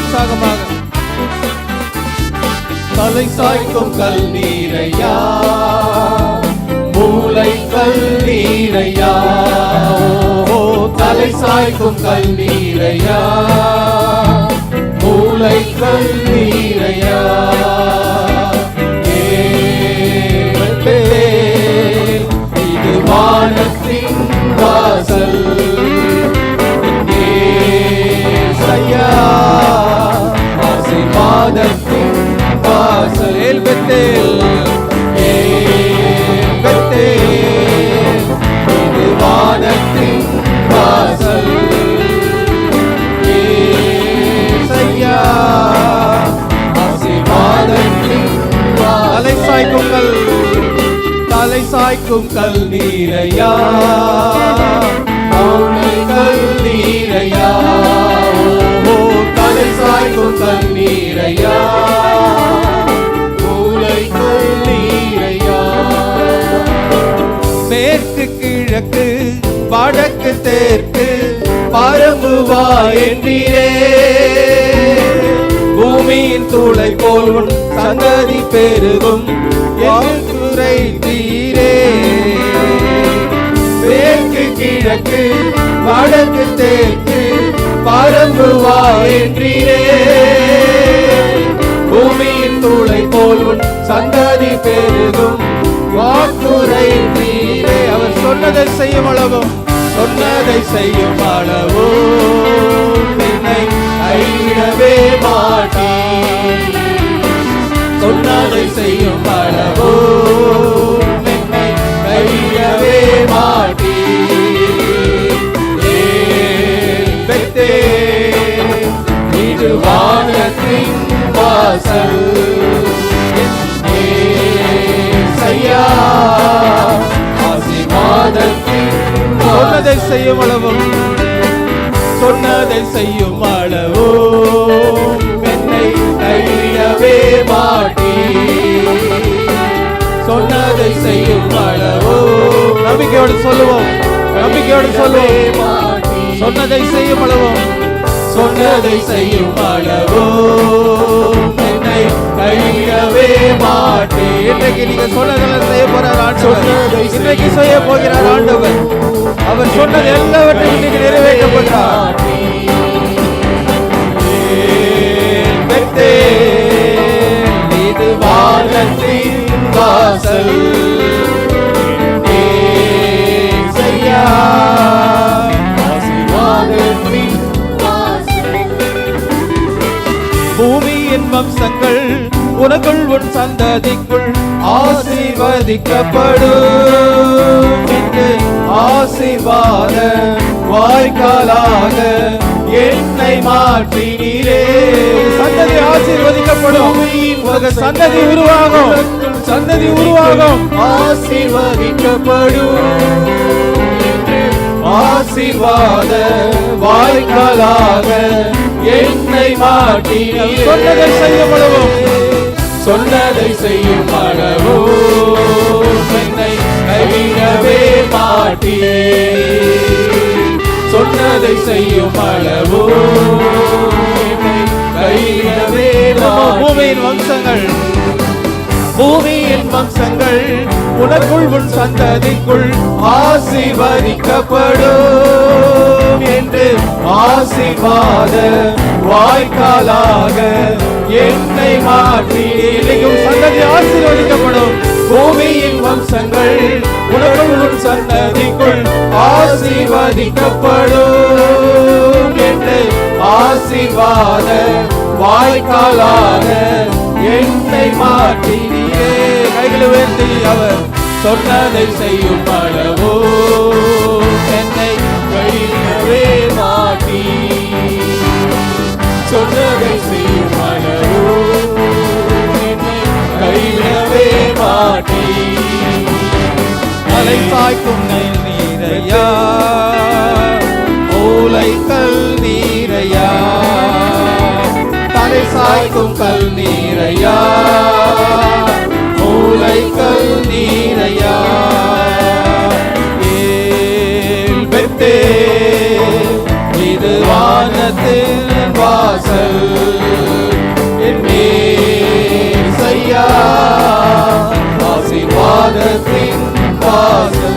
உற்சாகமாக. தலை சாய்க்கும் கல் நீரையா, மூளை கல் நீரையா, தலை சாய்க்கும் கல் நீரையா, மூளை கல் நீரையா. இது வானத்தின் வாசல், ஆசீர்வாதத்தின் வாசல். ஏல் பெத்தேல், இது வானத்தின் வாசல், ஏசையா, ஆசீர்வாதத்தின் வாசல். தலை சாய்க்கும் கல், தலை சாய்க்கும் கல் நீரையா, மூளை கல் நீரையா, தலை சாய்க்கும் கல் நீரையா, மூளை கல் நீரையா. மேற்கு கிழக்கு வடக்கு தெற்கு பரம்புவா என்றீரே, பூமியின் தூளை போல் உன் சந்ததி பெருகும் வாக்குரை தீரே. மேற்கு கிழக்கு வடக்கு தெற்கு பரம்புவா என்றீரே, பூமியின் தூளை போல் உன் சந்ததி பெருகும் வாக்குரை தீரே. அவர் சொன்னதை செய்யும் அளவும், சொன்னதை செய்யும் அளவோ என்னை கைவிடவே மாட்டீர். சொன்னதை செய்யும் அளவோ என்னை கைவிடவே மாட்டீர். பெத்தேல், இது வானத்தின் வாசல், ஏசையா, ஆசீர்வாதத்தின் சொன்னதை செய்யும் அளவும், சொன்னதை செய்யும் அளவோ என்னை கைவிடவே மாட்டீர். சொன்னதை செய்யும் அளவோ நம்பிக்கையோடு சொல்லுவோம், நம்பிக்கையோடு சொல்லுவோம். சொன்னதை செய்யும் அளவும், சொன்னதை செய்யும் அளவோ என்னை கைவிடவே மாட்டீர். இன்றைக்கு நீங்க சொன்னதெல்லாம் செய்ய போறார் ஆண்டவர். இன்றைக்கு செய்ய போகிறார் ஆண்டவர். அவர் சொன்னது எல்லாவற்றையும் இன்னைக்கு நிறைவேற்ற போகிறார். இது வானத்தின் வாசல், ஏசையா, ஆசீர்வாதத்தின் வாசல். பூமியின் வம்சங்கள் உனக்குள் உன் சந்ததிக்குள் ஆசீர்வதிக்கப்படும் என்று ஆசீர்வாத வாய்க்காலாக என்னை மாற்றினீரே. சந்ததி ஆசீர்வதிக்கப்படும். உங்க சந்ததி உருவாகும், சந்ததி உருவாகும். ஆசீர்வதிக்கப்படும் என்று ஆசீர்வாத வாய்க்காலாக என்னை மாற்றினீரே. சொன்னதை செய்யும் அளவும், சொன்னதை செய்யும் அளவோ என்னை கைவிடவே மாட்டீர். சொன்னதை செய்யும் அளவோ என்னை கைவிடவே மாட்டீர். பூமியின் வம்சங்கள், பூமியின் வம்சங்கள் உனக்குள் உன் சந்ததிக்குள் ஆசீர்வதிக்கப்படும் என்று ஆசீர்வாத வாய்க்காலாக என்னை மாற்றினீர். சந்ததி ஆசீர்வதிக்கப்படும். பூமியின் வம்சங்கள் உனக்குள் உன் சந்ததிக்குள் ஆசீர்வதிக்கப்படும் என்று ஆசீர்வாத வாய்க்காலாக என்னை மாற்றினீரே. கைகளை உயர்த்தி அவர் சொன்னதை செய்யும் அளவோ என்னை கைவிடவே மாட்டீர். சொன்னதை செய்யும் அளவோ என்னை கைவிடவே மாட்டீர். தலை சாய்க்கும் நெல் நீரையா, மூளை கல் நீரையா, தலை சாய்க்கும் கல் நீரையா, மூளை கல் நீரையா. ஏல் பெத்தேல், இது வா வானத்தின் வாசல் என் மேசையா, ஆசீர்வாதத்தின் வாசல்